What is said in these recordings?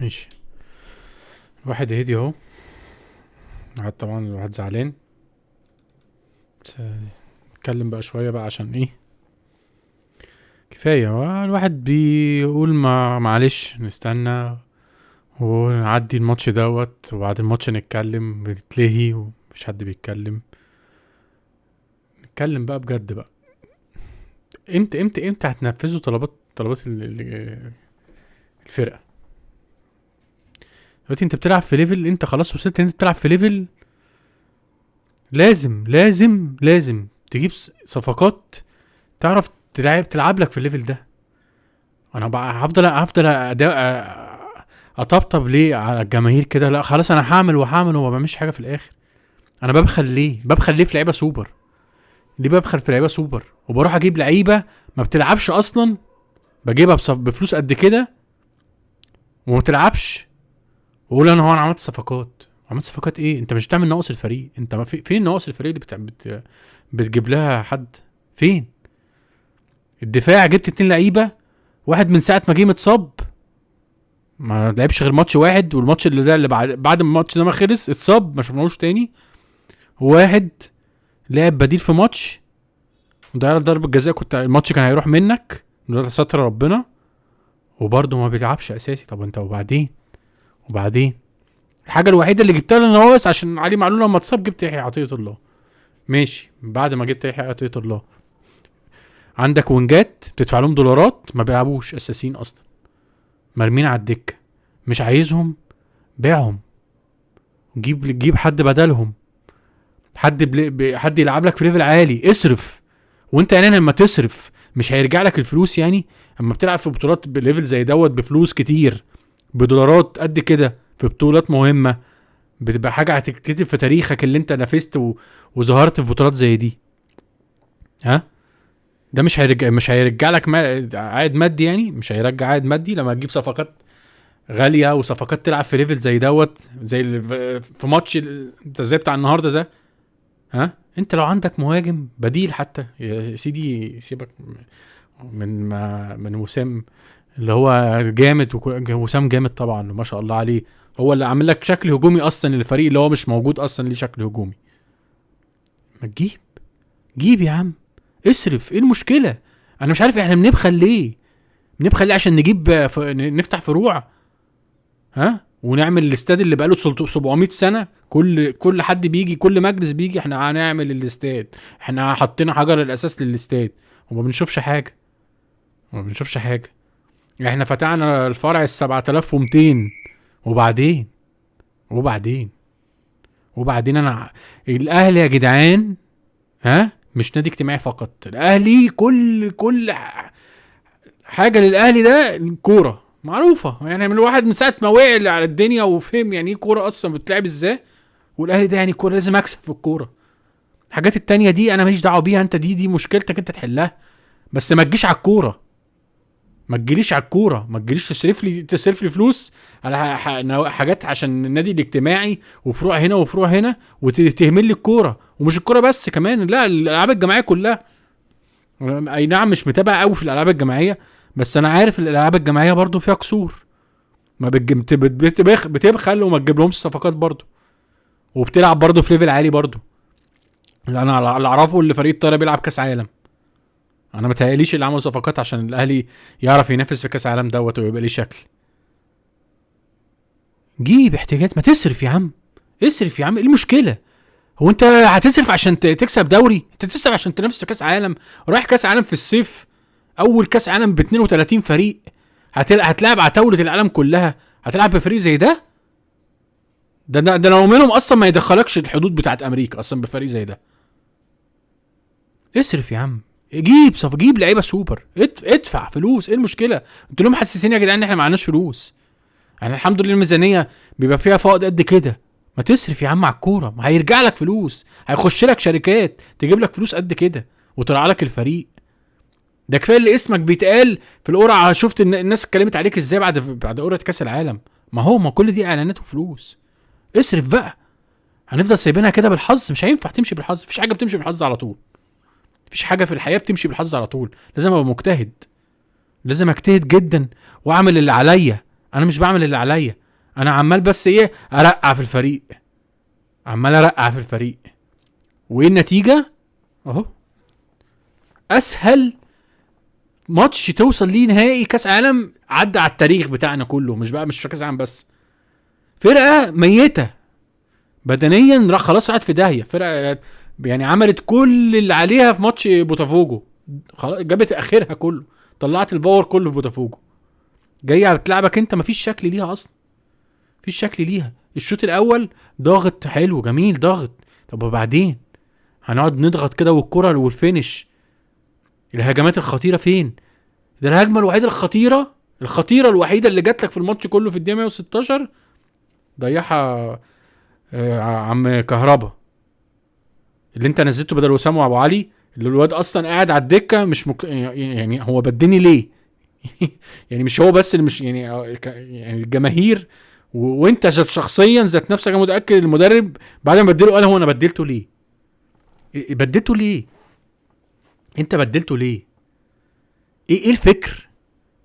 ماشي. الواحد هدي اهو. قعد طبعا الواحد زعلان، بس اتكلم بقى شويه بقى عشان ايه؟ كفايه. هو الواحد بيقول ما معلش نستنى ونعدي الماتش دوت، وبعد الماتش نتكلم، بتتلهي ومفيش حد بيتكلم. نتكلم بقى بجد بقى. امتى هتنفذوا طلبات الفرقه؟ دلوقتي انت بتلعب في ليفل، انت خلاص وصلت ان انت بتلعب في ليفل. لازم تجيب صفقات تعرف تلعب لك في الليفل ده. انا بقى هفضل اطبطب ليه على الجماهير كده؟ لا خلاص، انا هعمل وما بعملش حاجه في الاخر. انا ببخل ليه في لعيبه سوبر؟ ليه ببخل في لعيبه سوبر وبروح اجيب لعيبه ما بتلعبش اصلا، بجيبها بفلوس قد كده وما بتلعبش، واقول انا عملت صفقات. عملت صفقات ايه؟ انت مش بتعمل ناقص الفريق. انت ما فين ناقص الفريق اللي بتجيب لها حد؟ فين الدفاع؟ جبت 2 لعيبه، واحد من ساعه ما جه متصاب، ما لعبش غير ماتش واحد، والماتش اللي بعد ما الماتش ده ما خلص اتصاب، ما شفناهوش تاني. واحد لعب بديل في ماتش وضيع ضربة جزاء، كنت الماتش كان هيروح منك، ده ستر ربنا، وبرضه ما بيلعبش اساسي. طب انت وبعدين الحاجه الوحيده اللي جبتها لنا هو بس عشان علي معلول لما اتصاب جبت يحيى عطيه الله. ماشي، بعد ما جبت يحيى عطيه الله عندك وينجات بتدفع لهم دولارات ما بيلعبوش اساسيين اصلا، مرمين على الدكه، مش عايزهم، بيعهم، جيب حد بدلهم، حد يلعب لك في ليفل عالي، اصرف. وانت يعني لما تصرف مش هيرجع لك الفلوس يعني؟ اما بتلعب في بطولات بليفل زي دوت بفلوس كتير، بدولارات قد كده، في بطولات مهمه، بتبقى حاجه هتكتب في تاريخك اللي انت نافست وظهرت في بطولات زي دي. ها؟ ده مش هيرجع لك عائد مادي يعني؟ مش هيرجع عائد مادي لما تجيب صفقات غاليه وصفقات تلعب في ليفل زي دوت، زي في ماتش انت زي بتاع النهارده ده؟ ها؟ انت لو عندك مهاجم بديل حتى يا سيدي، سيبك من وسام اللي هو جامد، وسام جامد طبعا ما شاء الله عليه، هو اللي عامل لك شكل هجومي اصلا للفريق اللي هو مش موجود اصلا ليه شكل هجومي. ما جيب يا عم، اصرف، ايه المشكله؟ انا مش عارف احنا بنبخل ليه عشان نجيب نفتح فروع، ها، ونعمل الاستاد اللي بقاله 700 سنه، كل حد بيجي، كل مجلس بيجي احنا هنعمل الاستاد، احنا حطينا حجر الاساس للاستاد، وما بنشوفش حاجه. احنا فتحنا الفرع 7200، وبعدين وبعدين وبعدين انا الاهلي يا جدعان، ها، مش نادي اجتماعي فقط. الاهلي كل حاجه للاهلي ده الكوره معروفه يعني، من الواحد من ساعه ما وقع على الدنيا وفهم يعني ايه كوره اصلا بتلعب ازاي، والاهلي ده يعني الكوره لازم اكسب في الكوره. الحاجات التانية دي انا ماليش دعوه بيها، انت دي مشكلتك انت تحلها، بس ما تجيش على الكوره. ما تجيليش تصرف لي فلوس على حاجات عشان النادي الاجتماعي وفروع هنا وفروع هنا، وتهمل لي الكوره. ومش الكوره بس كمان، لا، الالعاب الجماعيه كلها. اي نعم مش متابع قوي في الالعاب الجماعيه، بس انا عارف الالعاب الجماعيه برضو فيها قصور، ما بتبخل وما تجيب لهمش صفقات برضو، وبتلعب برضو في ليفل عالي برضو. انا اللي اعرفه اللي فريق الطايره بيلعب كاس عالم. انا متهيأليش اللي عملوا صفقات عشان الاهلي يعرف ينافس في كاس عالم دوت ويبقى ليه شكل. جيب احتياجات، ما تصرف يا عم، اصرف يا عم، ايه المشكله؟ هو انت هتصرف عشان تكسب دوري؟ انت تصرف عشان تنافس في كاس عالم؟ رايح كاس عالم في الصيف، اول كاس عالم ب 32 فريق، هتلعب على طاوله العالم كلها، هتلعب بفريق زي ده؟ ده لو منهم اصلا ما يدخلكش الحدود بتاعت امريكا اصلا بفريق زي ده. اصرف يا عم، جيب لعيبه سوبر، ادفع فلوس، ايه المشكله؟ انتوا ليه محسسين يا جدعان ان احنا معناش فلوس؟ يعني الحمد لله الميزانيه بيبقى فيها فائض قد كده. ما تصرف يا عم على الكوره، ما هيرجع لك فلوس، هيخش لك شركات تجيب لك فلوس قد كده وترعى لك الفريق. ده كفايه اللي اسمك بيتقال في القرعه، شفت الناس اتكلمت عليك ازاي بعد قرعه كاس العالم؟ ما كل دي اعلانات وفلوس. اصرف بقى. هنفضل سايبينها كده بالحظ؟ مش هينفع تمشي بالحظ، مفيش حاجه بتمشي بالحظ على طول. مفيش حاجه في الحياه بتمشي بالحظ على طول، لازم ابقى مجتهد. لازم اجتهد جدا واعمل اللي عليا. انا مش بعمل اللي عليا، انا عمال بس ايه، ارقع في الفريق، عمال ارقع في الفريق. وايه النتيجه؟ اهو اسهل ماتش توصل ليه نهائي كاس عالم عدى على التاريخ بتاعنا كله، مش في كاس عالم بس. فرقه ميته بدنيا، راح خلاص قعد في داهيه. فرقه يعني عملت كل اللي عليها في ماتش بوتافوجو، خلاص جابت اخرها كله، طلعت الباور كله في بوتافوجو. جايه بتلعبك انت، مفيش شكل ليها اصلا، مفيش شكل ليها. الشوط الاول ضاغط حلو جميل ضاغط، طب وبعدين هنقعد نضغط كده والكره والفينش الهجمات الخطيره فين؟ ده الهجمه الوحيده الخطيره الوحيده اللي جات لك في الماتش كله في الدقيقه 116 ضيعها عم كهربا اللي انت نزلته بدل وسام وابو علي، اللي الواد اصلا قاعد على الدكه مش يعني هو بدني ليه؟ يعني مش هو بس اللي مش يعني الجماهير وانت شخصيا ذات نفسك متاكد المدرب بعد ما بدله قال هو انا بدلته ليه؟ بدلته ليه؟ انت بدلته ليه؟ ايه الفكر؟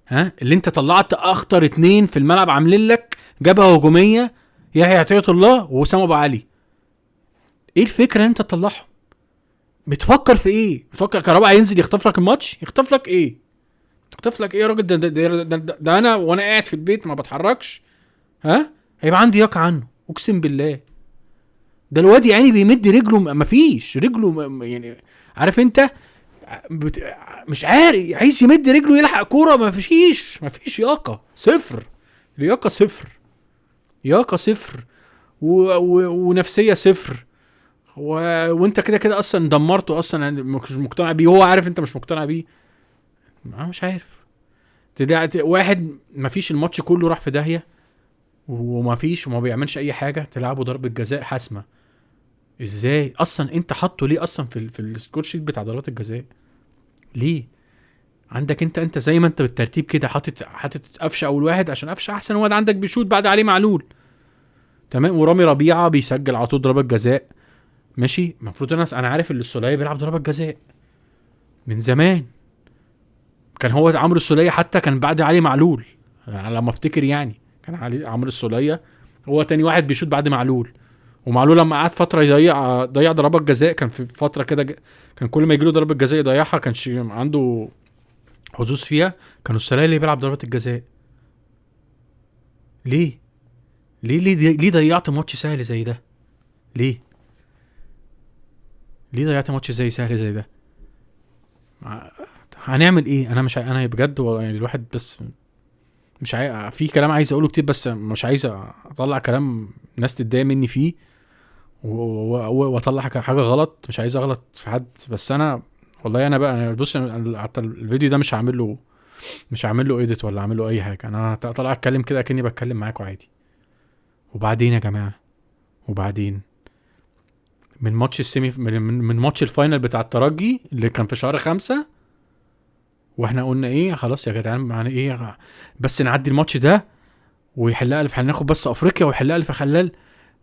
ها اللي انت طلعت اخطر اتنين في الملعب عاملين لك جبهه هجوميه، يحيى عطية الله ووسام ابو علي. ايه الفكره ان انت تطلعهم؟ بتفكر في ايه؟ بتفكر كهربا هينزل يخطف لك الماتش؟ يخطف لك ايه؟ يخطف لك ايه يا راجل؟ ده انا وانا قاعد في البيت ما بتحركش، ها هيبقى عندي يقع عنه اقسم بالله. ده الواد يعني بيمد رجله، مفيش رجله يعني عارف انت مش عارف، عايز يمد رجله يلحق كوره، مفيش ياقه صفر، لياقه صفر، ياقه صفر، ونفسيه صفر. وانت كده كده اصلا دمرته اصلا، مش مقتنع بيه، هو عارف انت مش مقتنع بيه. انا مش عارف واحد مفيش الماتش كله راح في داهيه ومفيش وما بيعملش اي حاجه، تلعبه ضربه جزاء حاسمه. ازاي اصلا انت حاطه ليه اصلا في السكور شيت بتاع ضربات الجزاء؟ ليه؟ عندك انت زي ما انت بالترتيب كده حاطط قفشه اول واحد عشان قفشه احسن واحد عندك بيشوط بعد عليه معلول، تمام، ورامي ربيعه بيسجل على طول ضربات جزاء، ماشي. المفروض انا عارف ان السوليه بيلعب ضربات جزاء من زمان، كان هو عمرو السوليه حتى كان بعد علي معلول على ما افتكر، يعني كان علي عمرو السوليه هو تاني واحد بيشوط بعد معلول. ومعلول لما قعد فتره ضيع ضربات جزاء، كان في فتره كده كان كل ما يجي له ضربه جزاء يضيعها، كانش عنده حظوظ فيها، كانوا السوليه اللي بيلعب ضربات الجزاء. ليه ليه ضيعت ماتش سهل زي ده؟ ليه ضيعت ماتش سهل زي ده؟ هنعمل ايه؟ انا مش انا بجد يعني الواحد بس مش في كلام عايز اقوله كتير، بس مش عايز اطلع كلام ناس تتضايق مني فيه واطلع حاجه غلط، مش عايز اغلط في حد. بس انا والله انا بقى بص حتى الفيديو ده مش هعمل له ايديت ولا اعمل له اي حاجه، انا طالع اتكلم كده كأني بتكلم معاكم عادي. وبعدين يا جماعه، وبعدين من ماتش السيمي من ماتش الفاينل بتاع الترجي اللي كان في شهر 5، واحنا قلنا ايه؟ خلاص يا جدعان يعني ايه، بس نعدي الماتش ده ويحلها الف، هناخد بس افريقيا ويحلها الف خلال،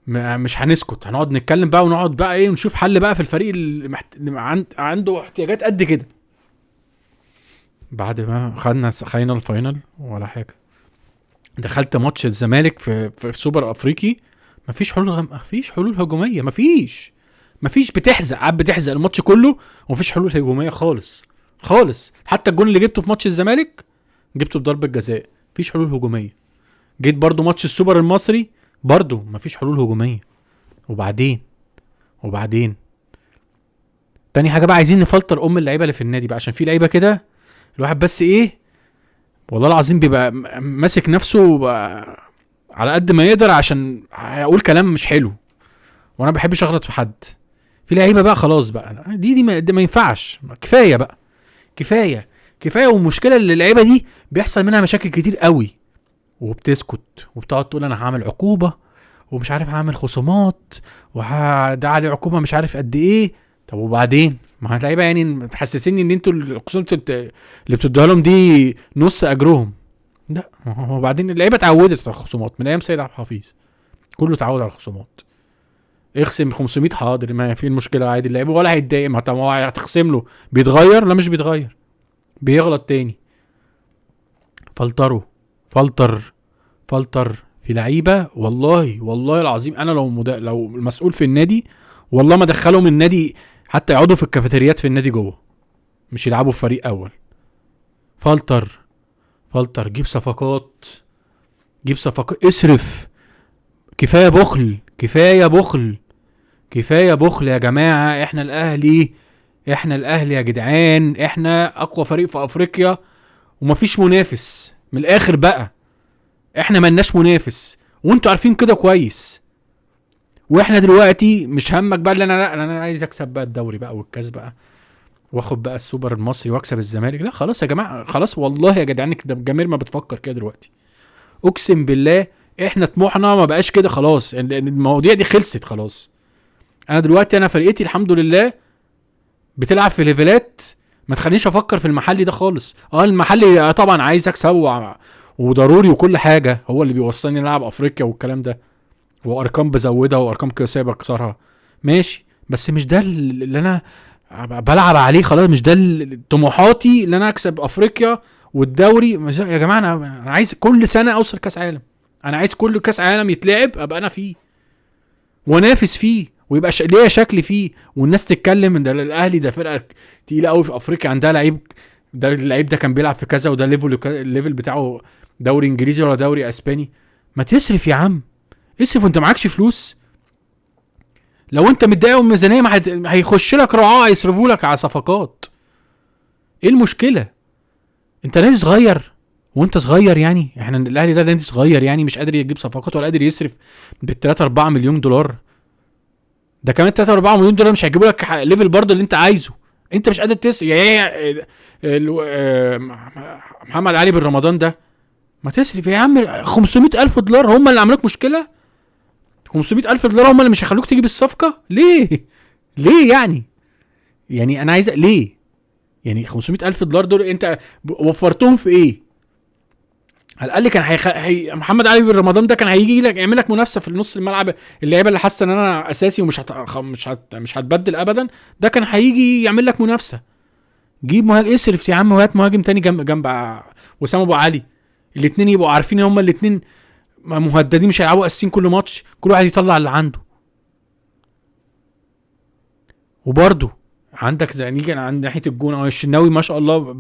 مش هنسكت، هنقعد نتكلم بقى ونقعد بقى ايه ونشوف حل بقى في الفريق اللي عنده احتياجات قد كده. بعد ما خدنا الفاينل ولا حاجه، دخلت ماتش الزمالك في سوبر افريقي، مفيش حلول هجوميه، مفيش بتحزق الماتش كله ومفيش حلول هجوميه خالص. حتى الجون اللي جبته في ماتش الزمالك جبته بضربه جزاء، مفيش حلول هجوميه. جيت برضو ماتش السوبر المصري برضو مفيش حلول هجوميه. وبعدين تاني حاجه بقى، عايزين نفلتر اللعيبه اللي في النادي بقى، عشان في لعيبه كده الواحد بس ايه والله العظيم بيبقى ماسك نفسه على قد ما يقدر عشان هيقول كلام مش حلو، وانا ما بحبش اغلط في حد. في لعيبه بقى خلاص بقى دي ما ينفعش، كفايه بقى، كفايه. والمشكله اللي اللعيبه دي بيحصل منها مشاكل كتير قوي، وبتسكت وبتقعد تقول انا هعمل عقوبه ومش عارف هعمل خصومات وده عليه عقوبه مش عارف قد ايه. طب وبعدين ما اللعيبه يعني تحسسني ان انتوا الخصومات اللي بتدوها لهم دي نص اجرهم؟ لا، وبعدين اللعيبه اتعودت على الخصومات من ايام سيد عبد الحفيظ، كله اتعود على الخصومات. اخصم 500 حاضر، ما في المشكله عادي، اللعيبه ولا هيتضايق، ما هو هتخصم له بيتغير؟ لا مش بيتغير، بيغلط تاني. فلتر في لعيبه. والله العظيم انا لو المسؤول في النادي والله ما دخلهم النادي حتى يقعدوا في الكافيتريات في النادي جوه، مش يلعبوا في فريق اول. فلتر جيب صفقات، اصرف. كفايه بخل يا جماعه. احنا الاهلي يا جدعان، احنا اقوى فريق في افريقيا ومفيش منافس. من الاخر بقى احنا ملناش منافس وانتوا عارفين كده كويس. واحنا دلوقتي مش همك بقى اللي انا عايز اكسب بقى الدوري بقى والكاس بقى واخد بقى السوبر المصري واكسب الزمالك. لا خلاص يا جماعه، خلاص والله يا جدعان كده الجماهير ما بتفكر كده دلوقتي. اقسم بالله احنا طموحنا ما بقاش كده خلاص، المواضيع دي خلصت خلاص. انا فرقتي الحمد لله بتلعب في ليفلات ما تخلينيش افكر في المحلي ده خالص. المحلي طبعا عايز اكسب وضروري وكل حاجه، هو اللي بيوصلني العب افريقيا والكلام ده، وارقام بزودها وارقام قياسيه بكسرها ماشي، بس مش ده اللي انا بلعب عليه خلاص. مش ده طموحاتي اللي انا اكسب افريقيا والدوري. يا جماعه انا عايز كل سنه اوصل كاس عالم. انا عايز كل كاس عالم يتلعب ابقى انا فيه ونافس فيه ويبقى ليا شكل فيه، والناس تتكلم ان الاهلي ده فرقه تقيله قوي في افريقيا، عندها لعيب، ده اللعيب ده كان بيلعب في كذا وده الليفل بتاعه دوري انجليزي ولا دوري اسباني. ما تصرف يا عم، اصرف وانت معكش فلوس. لو انت متضايق من الميزانيه ما هيخش لك رعاه يصرفوا لك على صفقات. ايه المشكله؟ انت نادي صغير وانت صغير يعني، احنا الاهلي ده نادي صغير يعني مش قادر يجيب صفقات ولا قادر يصرف بال3 4 مليون دولار. ده كمان 3 4 مليون دولار مش هيجيبوا لك ليفل برضه اللي انت عايزه. انت مش قادر تصرف محمد علي بالرمضان ده ما تصرف يا عم. 500,000 دولار هم اللي عملوك مشكله. 500,000 دولار هم اللي مش هيخلوك تجيب الصفقه. ليه يعني انا عايز ليه يعني 500,000 دولار دول انت وفرتهم في ايه؟ على الاقل كان محمد علي بالرمضان ده كان هيجي لك يعمل لك منافسه في نص الملعب. اللعيبه اللي حاسه ان انا اساسي ومش مش هتبدل ابدا، ده كان هيجي يعمل لك منافسه. جيب مهاجم، اصرف يا عم وهات مهاجم تاني جنب وسام ابو علي. الاثنين يبقوا عارفين ان هما الاثنين مهددين مش هيلعبوا اساسيين كل ماتش، كل واحد يطلع اللي عنده. وبرده عندك زي نيجي عند ناحيه الجون او الشناوي ما شاء الله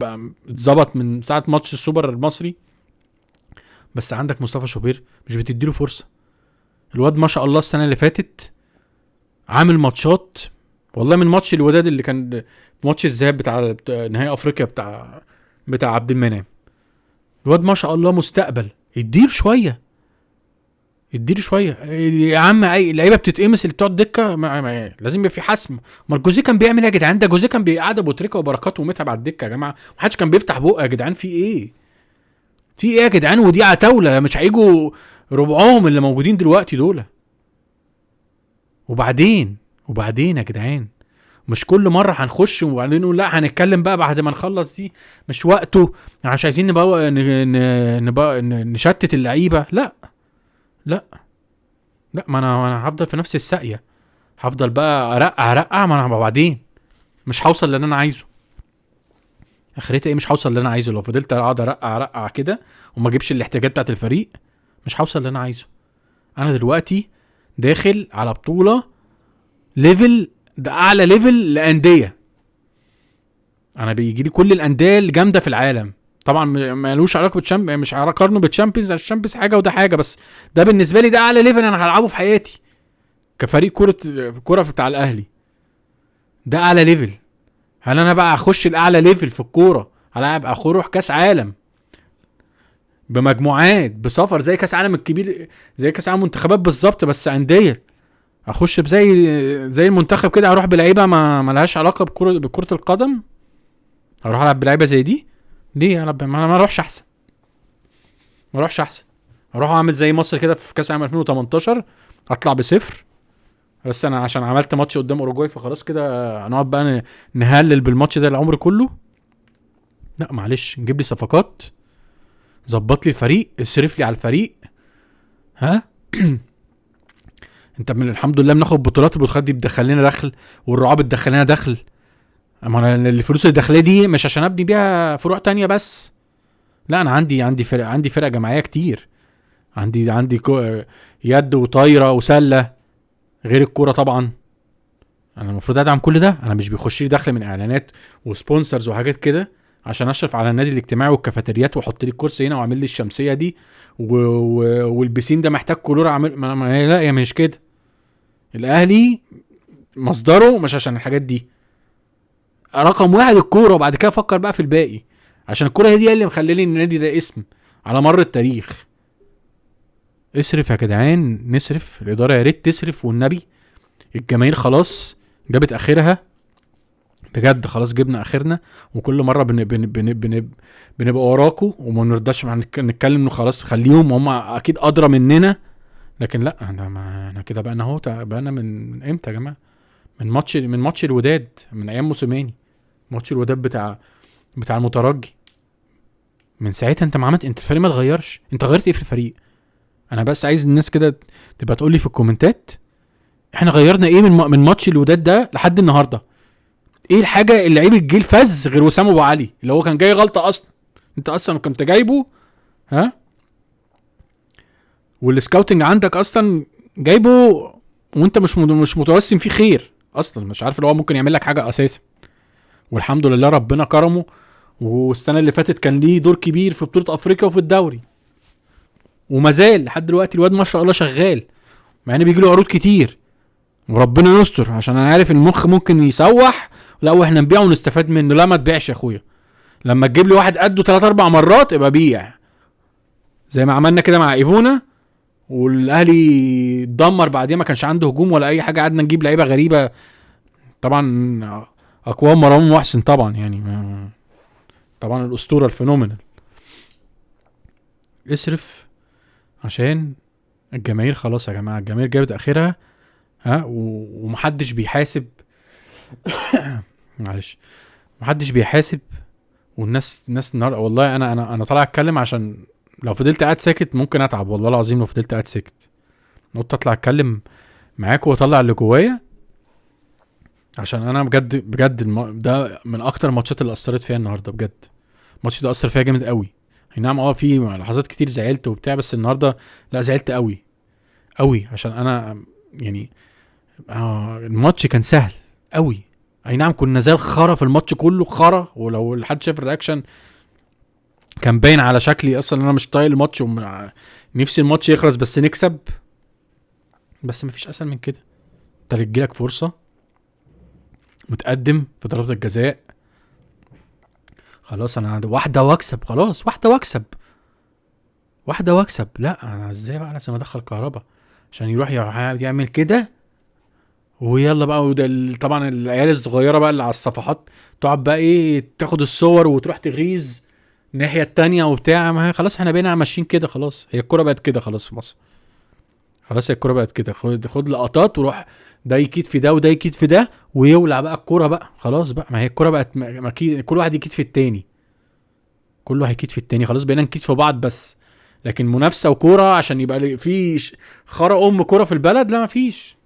اتظبط من ساعه ماتش السوبر المصري، بس عندك مصطفى شوبير مش بتديله فرصه. الواد ما شاء الله السنه اللي فاتت عامل ماتشات والله، من ماتش الوداد اللي كان في ماتش الذهاب بتاع نهائي افريقيا بتاع عبد المنعم. الواد ما شاء الله مستقبل، يدير شويه يا عم. اي لعيبه بتتقمص اللي بتقعد دكه لازم يبقى في حسم. ما الجوزيه كان بيعمل ايه يا جدعان؟ ده جوزيه كان بيقعد ابو تريكه وبركات ومتعب على الدكه يا جماعه، محدش كان بيفتح بقه يا جدعان. في ايه يا جدعان؟ ودي عتاوله مش هيجوا ربعهم اللي موجودين دلوقتي دول. وبعدين يا جدعان مش كل مره هنخش وبعدين نقول لا هنتكلم بقى بعد ما نخلص دي، مش وقته مش عايزين نبقى نشتت اللعيبه. لا ما انا هفضل في نفس الساقيه، هفضل بقى ارقع ما انا بعدين مش هوصل اللي انا عايزه. اخرتها ايه؟ مش هوصل اللي انا عايزه لو فضلت اقعد ارقع كده وما اجيبش الاحتياجات بتاعت الفريق. مش هوصل اللي انا عايزه. انا دلوقتي داخل على بطوله ليفل، ده اعلى ليفل لانديه. انا بيجي لي كل الانديه الجامده في العالم. طبعا ما لوش علاقه بالشامبيونز، مش هقارنه بالشامبيونز، الشامبيونز حاجه وده حاجه، بس ده بالنسبه لي ده اعلى ليفل انا هلعبه في حياتي كفريق كره بتاع الاهلي. ده اعلى ليفل. هل انا بقى اخش الاعلى ليفل في الكوره هلعب اروح كاس عالم بمجموعات بسفر زي كاس عالم الكبير، زي كاس عالم منتخبات بالظبط بس انديه، اخش زي المنتخب كده، اروح بلعيبه ما لهاش علاقه بكره القدم، اروح العب بلعيبه زي دي؟ ليه يا رب؟ ما اروحش احسن، اروح اعمل زي مصر كده في كاس عالم 2018 اطلع بصفر. بس انا عشان عملت ماتش قدام اوروجواي فخلاص كده هنقعد بقى نهلل بالماتش ده العمر كله؟ لا معلش، نجيب لي صفقات، ظبط لي الفريق، اصرف لي على الفريق. ها انت من الحمد لله بناخد بطولات، البطولات دي بتدخل لنا دخل والرعاه بتدخل لنا دخل. اما انا الفلوس الداخليه دي مش عشان ابني بيها فروع تانية بس، لا انا عندي فرقه جماعيه كتير. عندي يد وطايره وسله، غير الكوره طبعا. انا المفروض ادعم كل ده. انا مش بيخش لي دخل من اعلانات وسبونسرز وحاجات كده عشان اشرف على النادي الاجتماعي والكافيتريات واحط لي الكرسي هنا واعمل لي الشمسيه دي والبسين ده محتاج كلور اعمل لا يا مش كده. الاهلي مصدره مش عشان الحاجات دي. رقم واحد الكوره، وبعد كده افكر بقى في الباقي، عشان الكوره هي دي اللي مخليلي النادي ده اسم على مر التاريخ. اصرف يا جدعان، نصرف. الاداره يا ريت تصرف والنبي. الجماهير خلاص جابت اخرها بجد، خلاص جبنا اخرنا. وكل مره بنبقى وراكوا وما نرضاش نتكلم انه خلاص خليهم هم اكيد ادرى مننا. لكن لا انا كده بقى اهو بقى من امتى يا جماعه؟ من ماتش الوداد، من ايام موسيماني. ماتش الوداد بتاع المترجي. من ساعتها انت ما عملت، انت الفريق ما اتغيرش. انت غيرت ايه في الفريق؟ انا بس عايز الناس كده تبقى تقول لي في الكومنتات احنا غيرنا ايه من ماتش الوداد ده لحد النهارده. ايه الحاجه اللي لعيب الجيل فز غير وسام ابو علي اللي هو كان جاي غلطه اصلا؟ انت اصلا كنت جايبه ها، والسكاوتنج عندك اصلا جايبه وانت مش متوسم فيه خير اصلا، مش عارف اللي هو ممكن يعمل لك حاجه اساسا. والحمد لله ربنا كرمه، والسنه اللي فاتت كان ليه دور كبير في بطوله افريقيا وفي الدوري، وما زال لحد دلوقتي الواد ما شاء الله شغال، مع ان بيجي له عروض كتير. وربنا يستر، عشان انا عارف المخ ممكن يسوح. لا واحنا نبيعه ونستفاد منه. لا ما تبيعش يا اخويا. لما تجيب لي واحد قده 3-4 مرات ابقى بيع، زي ما عملنا كده مع ايفونا. والاهلي اتدمر بعديها، ما كانش عنده هجوم ولا اي حاجه، قعدنا نجيب لعيبه غريبه طبعا. اقوام مروان محسن طبعا، يعني طبعا الاسطوره الفينومينال. اصرف عشان الجماهير خلاص يا جماعه، الجماهير جابت اخرها ها. ومحدش بيحاسب معلش محدش بيحاسب. والناس النهارده والله انا طالع اتكلم عشان لو فضلت قاعد ساكت ممكن اتعب والله العظيم. لو فضلت قاعد ساكت قلت اطلع اتكلم معاكم واطلع اللي جوايا، عشان انا بجد ده من اكتر الماتشات اللي اثرت فيها النهارده. بجد الماتش ده اثر فيها جامد قوي. نعم في لحظات كتير زعلت وبتاع، بس النهارده لا زعلت قوي قوي، عشان انا يعني الماتش كان سهل قوي. اي نعم كنا زي الخرا في الماتش كله خرا، ولو حد شاف الرياكشن كان باين على شكلي اصلا انا مش طايق الماتش نفسي الماتش يخلص بس نكسب. بس مفيش اسهل من كده. انت تجيلك فرصه متقدم في ضربه الجزاء، خلاص انا واحده واكسب، خلاص واحده واكسب. لا انا ازاي بقى لازم ادخل كهربا عشان يروح يعمل كده ويلا بقى. وده طبعا العيال الصغيره بقى اللي على الصفحات تقعد بقى ايه تاخد الصور وتروح تغيظ الناحيه التانية وبتاع. ما خلاص احنا بقينا ماشيين كده، خلاص هي الكوره بقت كده خلاص في مصر. خلاص هي الكوره بقت كده، خد لقطات وروح ده يكيد في ده وده يكيد في ده ويولع بقى الكوره بقى. خلاص بقى ما هي الكوره بقت كل واحد يكيد في التاني، كل واحد يكيد في التاني. خلاص بقينا نكيد في بعض بس، لكن منافسه وكوره عشان يبقى في خرا كوره في البلد لا مفيش.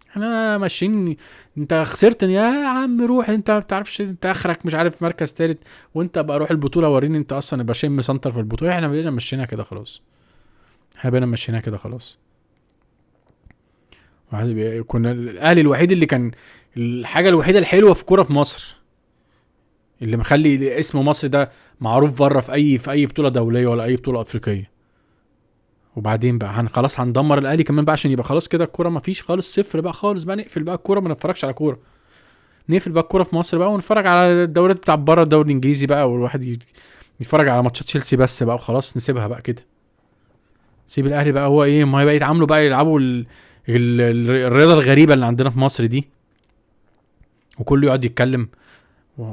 احنا ماشيين. انت خسرت يا عم روح، انت ما بتعرفش، انت اخرك مش عارف مركز ثالث، وانت بقى روح البطوله وريني انت اصلا يبقى شم سنتر في البطوله. احنا بقينا ماشيينها كده خلاص، كنا الاهلي الوحيد اللي كان الحاجه الوحيده الحلوه في كوره في مصر، اللي مخلي اسم مصر ده معروف بره في اي بطوله دوليه ولا اي بطوله افريقيه. وبعدين بقى خلاص هندمر الاهلي كمان بقى عشان يبقى خلاص كده الكوره مفيش خالص، صفر بقى خالص بقى. نقفل بقى الكوره، ما نتفرجش على كوره، نقفل بقى الكوره في مصر بقى ونتفرج على الدوريات بتاع بره، الدوري الانجليزي بقى، والواحد يتفرج على ماتشات تشيلسي بس بقى وخلاص. نسيبها بقى كده، سيب الاهلي بقى هو ايه ما بقى يتعاملوا بقى يلعبوا الرياضه الغريبه اللي عندنا في مصر دي. وكله يقعد يتكلم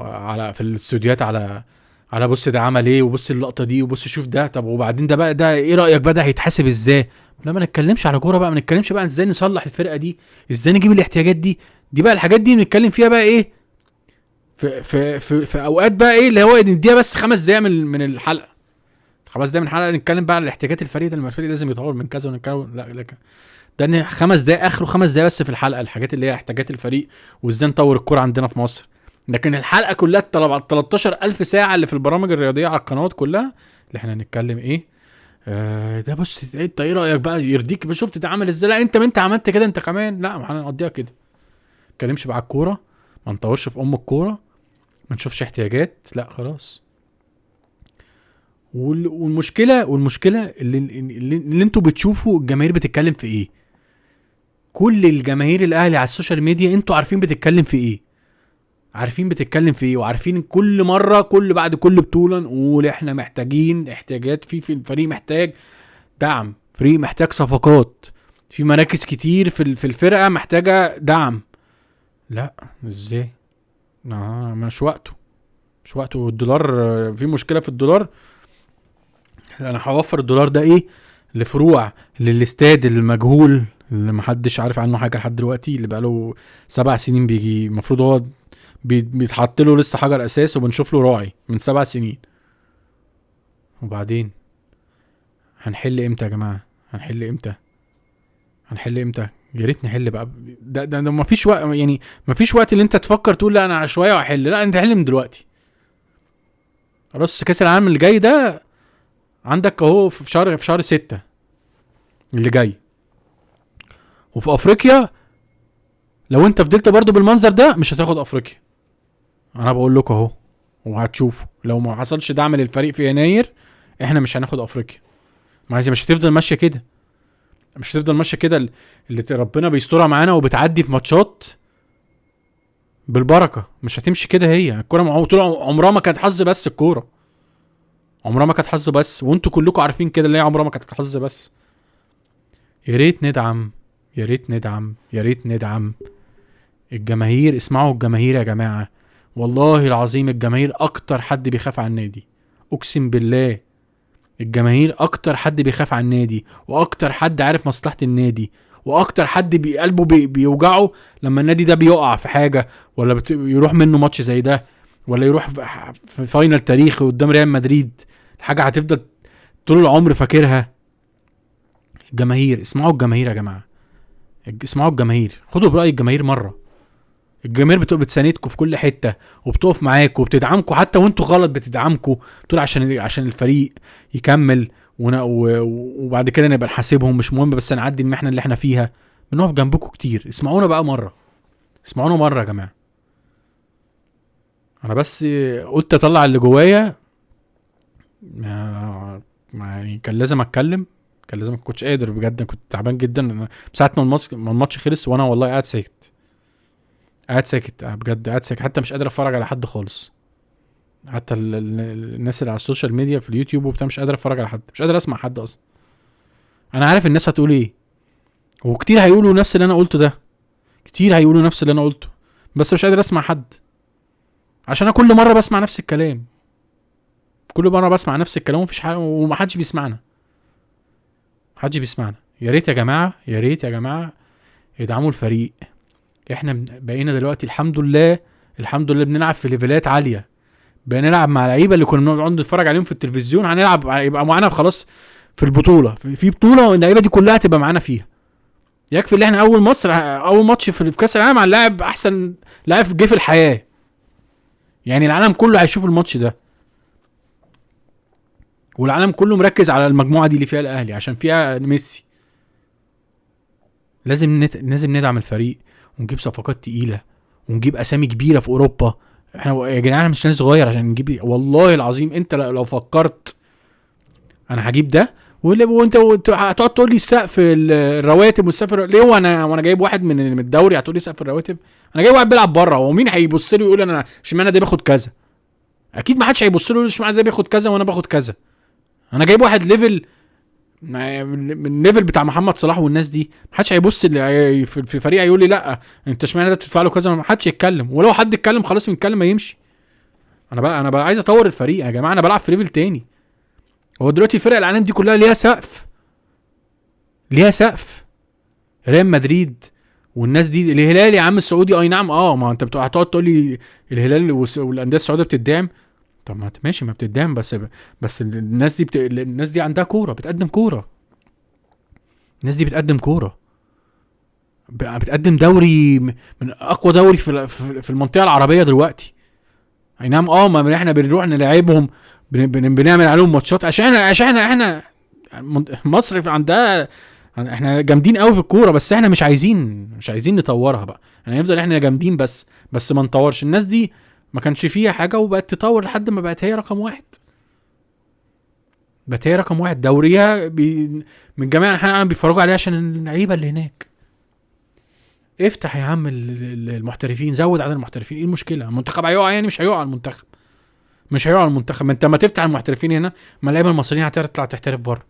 على في الاستوديوهات على بص ده عمل ايه، وبص اللقطه دي، وبص شوف ده. طب وبعدين ده بقى ده ايه رايك بقى، ده هيتحاسب ازاي؟ لا ما نتكلمش على كوره بقى، ما نتكلمش بقى ازاي نصلح الفرقه دي، ازاي نجيب الاحتياجات دي بقى الحاجات دي نتكلم فيها بقى ايه في اوقات بقى ايه اللي هو نديها بس 5 دقايق من الحلقه. 5 دقايق من الحلقه نتكلم بقى على الاحتياجات الفريق ده، الفريق لازم يتطور من كذا ونتكلم. لا ده 5 دقايق اخره 5 دقايق بس في الحلقه، الحاجات اللي هي احتياجات الفريق وازاي نطور الكوره عندنا في مصر. لكن الحلقه كلها 13,000 ساعه اللي في البرامج الرياضيه على القنوات كلها اللي احنا هنتكلم ايه. ده بص انت ايه رايك بقى يرضيك؟ شفت ده عمل ازاي؟ لا انت عملت كده انت كمان. لا احنا هنقضيها كده، ما نتكلمش بقى على الكوره، ما نطورش في الكوره، ما نشوفش احتياجات. لا خلاص. والمشكله اللي انتوا بتشوفوا الجماهير بتتكلم في ايه. كل الجماهير الاهلي على السوشيال ميديا انتوا عارفين بتتكلم في ايه، عارفين بتتكلم في ايه، وعارفين كل مره بعد كل بطوله نقول احنا محتاجين احتياجات في الفريق، محتاج دعم، فريق محتاج صفقات، في مراكز كتير في الفرقه محتاجه دعم. لا ازاي؟ مش وقته، مش وقته. الدولار في مشكله في الدولار، انا هوفر الدولار ده ايه لفروع للاستاد المجهول اللي محدش عارف عنه حاجه لحد دلوقتي، اللي بقاله 7 سنين بيجي، المفروض هو بيتحط له لسه حجر اساس وبنشوف له راعي من 7 سنين. وبعدين هنحل امتى يا جماعه؟ هنحل امتى؟ يا ريت نحل بقى. ده مفيش وقت، يعني مفيش وقت اللي انت تفكر تقول لا انا شويه وهحل. لا انت حل من دلوقتي. خلاص كاس العالم اللي جاي ده عندك اهو في شهر 6 اللي جاي. وفي افريقيا لو انت فضلت برضو بالمنظر ده مش هتاخد افريقيا، انا بقول لكم اهو. وهتشوفوا لو ما حصلش دعم للفريق في يناير احنا مش هناخد افريقيا. مش هتفضل ماشيه كده، مش هتفضل ماشيه كده. اللي ربنا بيسترها معانا وبتعدي في ماتشات بالبركه، مش هتمشي كده. هي الكوره طول عمرها ما كانت حظ بس، الكوره عمرها ما كانت حظ بس، وانتوا كلكم عارفين كده اللي هي عمرها ما كانت حظ بس. يا ريت ندعم، يا ريت ندعم، يا ريت ندعم الجماهير. اسمعوا الجماهير يا جماعه، والله العظيم الجماهير اكتر حد بيخاف على النادي. اقسم بالله الجماهير اكتر حد بيخاف على النادي، واكتر حد عارف مصلحة النادي، واكتر حد قلبه بيوجعه لما النادي ده بيقع في حاجة، ولا يروح منه ماتش زي ده، ولا يروح في فاينل تاريخي قدام ريال مدريد، حاجة هتفضل طول العمر فاكرها. الجماهير، اسمعوا الجماهير يا جماعة، اسمعوا الجماهير، خدوا برأي الجماهير مرة. الجماهير بتساندكم في كل حته، وبتقف معاكم وبتدعمكم حتى وانتوا غلط، بتدعمكم بتقول عشان الفريق يكمل، وبعد كده نبقى نحاسبهم مش مهم، بس نعدي المحنه اللي احنا فيها. بنقف جنبكم كتير. اسمعونا بقى مره، اسمعونا مره يا جماعه. انا بس قلت اطلع اللي جوايا، يعني كان لازم اتكلم، كان لازم. كنتش قادر بجد، كنت تعبان جدا ساعه ما الماتش خلص، وانا والله قاعد ساكت، قاعد ساكت بجد، قاعد ساكت، حتى مش قادر اتفرج على حد خالص. حتى الناس اللي على السوشيال ميديا في اليوتيوب وبتاع مش قادر اتفرج على حد، مش قادر اسمع حد اصلا. انا عارف الناس هتقول ايه، وكتير هيقولوا نفس اللي انا قلته ده، كتير هيقولوا نفس اللي انا قلته، بس مش قادر اسمع حد، عشان انا كل مره بسمع نفس الكلام، كل مره بسمع نفس الكلام ومفيش حاجه، ومحدش بيسمعنا، محدش بيسمعنا. يا ريت يا جماعه، يا ريت يا جماعه ادعموا الفريق. احنا بقينا دلوقتي الحمد لله، الحمد لله بنلعب في ليفلات عاليه، بنلعب مع لعيبه اللي كنا بنقعد نتفرج عليهم في التلفزيون، هنلعب يبقى معانا خلاص في البطوله، في بطوله اللعيبه دي كلها تبقى معانا فيها. يكفي اللي احنا اول ماتش في كاس العالم على لاعب احسن لاعب جه في الحياه، يعني العالم كله هيشوف الماتش ده، والعالم كله مركز على المجموعه دي اللي فيها الاهلي عشان فيها ميسي. لازم ندعم الفريق، ونجيب صفقات تقيله، ونجيب اسامي كبيره في اوروبا. احنا يا جدعان مش ناس صغير عشان نجيب، والله العظيم انت لو فكرت انا هجيب ده، وانت هتقعد تقول لي السقف الرواتب والسقف ليه؟ وانا جايب واحد من الدوري هتقول لي سقف الرواتب؟ انا جايب واحد بيلعب بره، ومين هيبص لي ويقول انا اشمعنى ده باخد كذا؟ اكيد ما حدش هيبص له يقول اشمعنى ده بياخد كذا وانا باخد كذا. انا جايب واحد ليفل من الليفل بتاع محمد صلاح والناس دي، ما حدش هيبص في فريق هيقول لي لا انت اشمعنى ده بتدفع له كذا، ما حدش يتكلم، ولو حد اتكلم خلاص بنتكلم ما يمشي. انا بقى عايز اطور الفريق يا جماعه، انا بلعب في ليفل تاني. هو دلوقتي الفرق العالم دي كلها ليها سقف، ليها سقف. ريال مدريد والناس دي، الهلال يا عم السعودي اي نعم، ما انت هتقعد تقول لي الهلال والانديه السعوديه بتدعم، طب ما ماشي ما بتدعم، بس الناس دي عندها كوره، بتقدم كوره، الناس دي بتقدم كوره، بتقدم دوري من اقوى دوري في المنطقه العربيه دلوقتي. اي نعم ما احنا بنروح نلعبهم، بنعمل عليهم ماتشات عشان احنا مصر عندها، احنا جامدين قوي في الكوره، بس احنا مش عايزين نطورها بقى. يعني نفضل احنا جامدين بس ما نطورش. الناس دي ما كانش فيها حاجه وبقت تطور لحد ما بقت هي رقم واحد. بقت هي رقم واحد. دوريها من جميع انحاء العالم بيتفرجوا عليها عشان اللعيبه اللي هناك. افتح يا عم المحترفين، زود عدد المحترفين. ايه المشكله؟ المنتخب هيقع يعني؟ مش هيقع المنتخب، مش هيقع المنتخب. ما انت ما تفتح المحترفين هنا، ما اللعيبه المصريين هتطلع تحترف بره.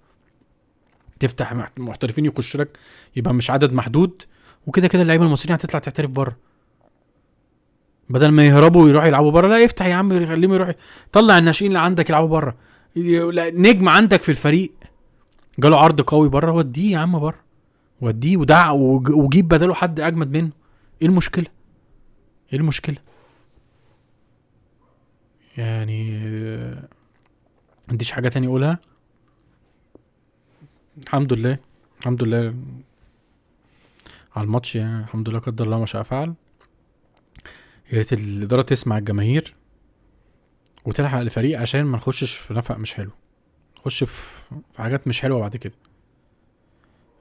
تفتح محترفين يخش لك، يبقى مش عدد محدود، وكده كده اللعيبه المصريين هتطلع تحترف بره، بدل ما يهربوا ويروحوا يلعبوا بره. لا افتح يا عم، خليهم يروحوا. طلع الناشئين اللي عندك يلعبوا بره. نجم عندك في الفريق جاله عرض قوي بره، وديه يا عم بره، وديه ودع وجيب بداله حد اجمد منه. ايه المشكله؟ ايه المشكله يعني؟ عنديش حاجه تاني اقولها. الحمد لله، الحمد لله على الماتش يعني. الحمد لله، قدر الله ما شاء فعل. يا ريت الاداره تسمع الجماهير وتلحق الفريق عشان ما نخشش في نفق مش حلو، نخش في حاجات مش حلوه بعد كده.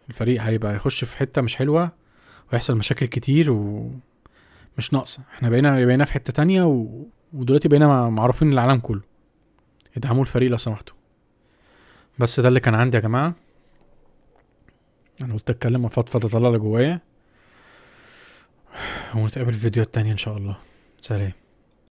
الفريق هيبقى يخش في حته مش حلوه ويحصل مشاكل كتير ومش ناقصه. احنا بقينا في حته تانية ودلوقتي بقينا معروفين للعالم كله. ادعموا الفريق لو سمحتوا. بس ده اللي كان عندي يا جماعه. انا قلت اتكلم وافضفض اطلع اللي جوايا، ونتقابل في فيديوهات تانية ان شاء الله. سلام.